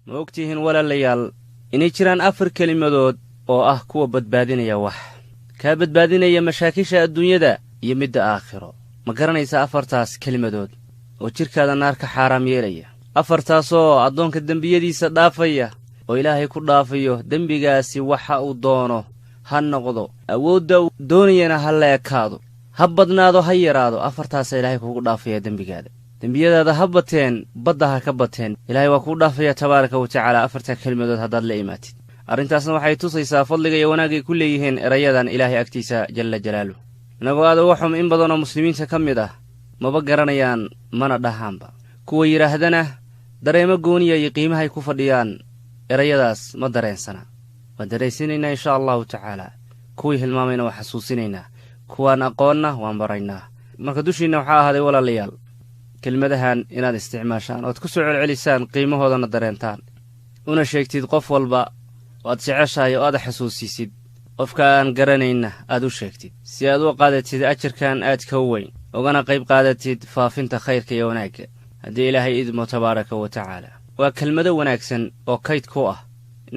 ma ogtihiin walaalayaal inay jiraan 4 kelimadood oo ah kuwa badbaadinaya wax ka badbaadinaya mashaakisha adduunyada iyo midda aakhiro ma garanaysa 4taas kelimadood oo jirkaada naarka xaraam yeelaya 4taas oo adoonka dambiyadiisa dhaafaya oo ilaahay ku dhaafayo dambigaasi waxa uu doono ha noqdo awoodda doonayana ha la ekaado ha badnaado ha yaraado 4taas ilaahay kugu dhaafaya dambigaada dambiyadaada ha bateen badda ha ka bateen ilaahay waa ku dhaafaya tabaaraka wa tacaala 4ta kelimadood haddaad la imaatid arrintaasna waxay tusaysaa fadliga iyo wanaagga ay ku leeyihiin erayadan ilaahay agtiisa jalla jalaaluhu inagoo aad uga xum in badan oo muslimiinta ka mid ah maba garanayaan mana dhahaanba kuwa yidhaahdana dareemo gooniya iyo qiimahay ku fadhiyaan erayadaas ma dareensana waan dareensiinaynaa insha allahu tacaala kuwii hilmaamayna waa xasuusinaynaa kuwaan aqoonna waan baraynaa marka dushiinna waxaa ahaaday walaalayaal kelmadahan inaad isticmaashaan ood ku soo celcelisaan qiimahoodana dareentaan una sheegtid qof walba waad jeceshahay oo aad xasuusisid qofka aan garanayna aad u sheegtid si aad u qaadatid ajarkan aad ka weyn ogana qayb qaadatid faafinta khayrka iyo wanaagga haddii ilaahay idmo tabaaraka wa tacaala waa kelmado wanaagsan oo kayd ku ah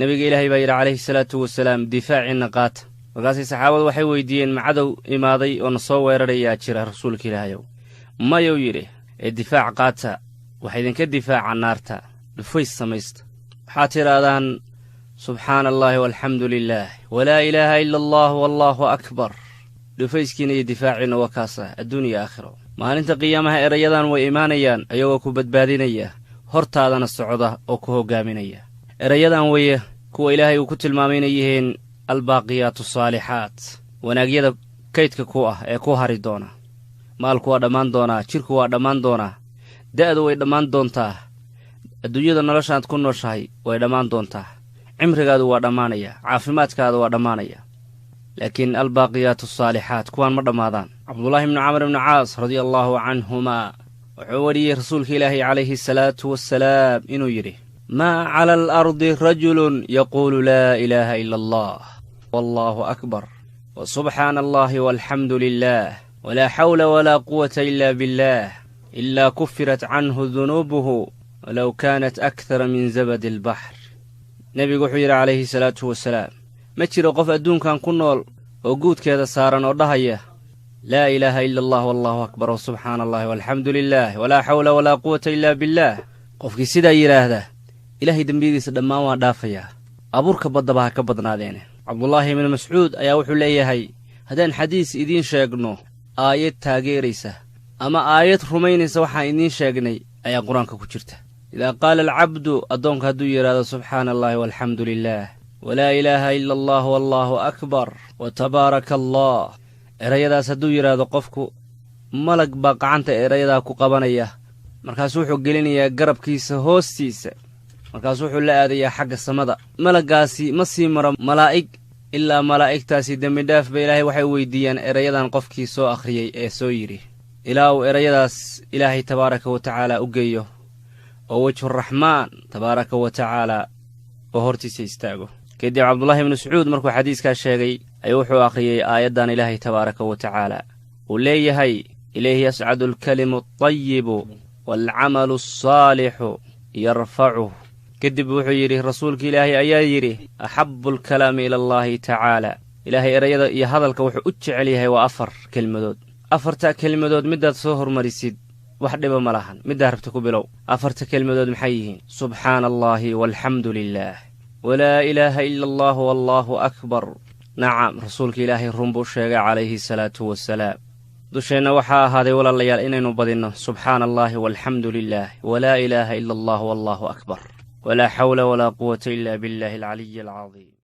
nabiga ilaahay baa yidhi calayhi salaatu wasalaam difaacina qaata markaasay saxaabadu waxay weydiiyeen macadow imaaday oo na soo weerarayaa jira rasuulka ilaahayow mayuu yidhi ee difaac qaata waxa idinka difaaca naarta dhufays samaysta waxaad tidhaahdaan subxaana allaahi walxamdu lilaah walaa ilaaha ila allah wallaahu akbar dhufayskiina iyo difaaciina waa kaasa adduun iyo aakhiro maalinta qiyaamaha erayadan way imaanayaan ayagoo ku badbaadinaya hortaadana socda oo ku hoggaaminaya erayadan weye kuwa ilaahay uu ku tilmaamay inay yihiin albaaqiyaatu saalixaat wanaagyada kaydka ku ah ee ku hari doona maalku waa dhammaan doonaa jirku waa dhammaan doonaa da'du way dhammaan doontaa adduunyada noloshaad ku nooshahay way dhammaan doontaa cimrigaadu waa dhammaanaya caafimaadkaada waa dhammaanaya laakiin albaaqiyaatu saalixaat kuwaan ma dhammaadaan cabdullaahi ibnu camr ibnu caas radia allaahu canhumaa wuxuu wariyey rasuulka ilaahay calayhi asalaatu wassalaam inuu yidhi maa cala alardi rajulun yaquulu laa ilaaha ila allah wallaahu akbar wa subxaana allaahi walxamdu lilaah walaa xawla walaa quwata ila billaah ilaa kufirat canhu dunuubuhu walow kaanat akthara min zabadi albaxr nebigu wuxuu yidhi calayhi salaatu wasalaam ma jiro qof adduunkan ku nool oo guudkeeda saaran oo dhahaya laa ilaaha ila allah wallaahu akbar wa subxaana allahi walxamdu lilaah walaa xawla walaa quwata ilaa billaah qofkii sidaa yidhaahda ilaahay dembiyadiisa dhammaan waa dhaafayaa abuurka baddaba ha ka badnaadeene cabdullaahi ibnu mascuud ayaa wuxuu leeyahay haddaan xadiis idiin sheegno aayad taageeraysa ama aayad rumaynaysa waxaan idiin sheegnay ayaa qur-aanka ku jirta idaa qaala alcabdu addoonka hadduu yidhaahdo subxaana allaahi walxamdu lilaah walaa ilaaha ila allah wallaahu akbar wa tabaaraka allah erayadaas hadduu yidhaahdo qofku malag baa gacanta erayadaa ku qabanaya markaasuu wuxuu gelinayaa garabkiisa hoostiisa markaasuu wuxuu la aadayaa xagga samada malaggaasi ma sii maro malaa'ig ilaa malaa'igtaasi dembidhaaf ba ilaahay waxay weydiiyaan erayadan qofkii soo akhriyey ee soo yidhi ilaa uu erayadaas ilaahay tabaaraka wa tacaala u geeyo oo wejhuraxmaan tabaaraka wa tacaala oo hortiisa istaago kadib cabdullaahi ibnu mascuud markuu xadiiskaa sheegay ayuu wuxuu akhriyey aayaddan ilaahay tabaaraka wa tacaala uu leeyahay ilayhi yascadu alkalimu altayibu waalcamalu alsaalixu yarfacuh kadib wuxuu yidhi rasuulka ilaahay ayaa yidhi axabbu alkalaami ila allaahi tacaala ilaahay erayada iyo hadalka wuxuu u jecel yahay waa 4 kelmadood 4ta kelmadood middaad soo hormarisid wax dhiba ma lahan middaa rabta ku bilow 4ta kelmadood maxay yihiin subxaana allaahi walxamdu lilaah walaa ilaaha ila allah wallaahu akbar nacam rasuulka ilaahay run buu sheegay calayhi salaatu wasalaam dusheenna waxaa ahaaday walaalayaal inaynu badinno subxaana allaahi walxamdu lilaah walaa ilaaha ila allah wallaahu akbar walaa xawla walaa quwata ila billahi alcaliyi alcadiim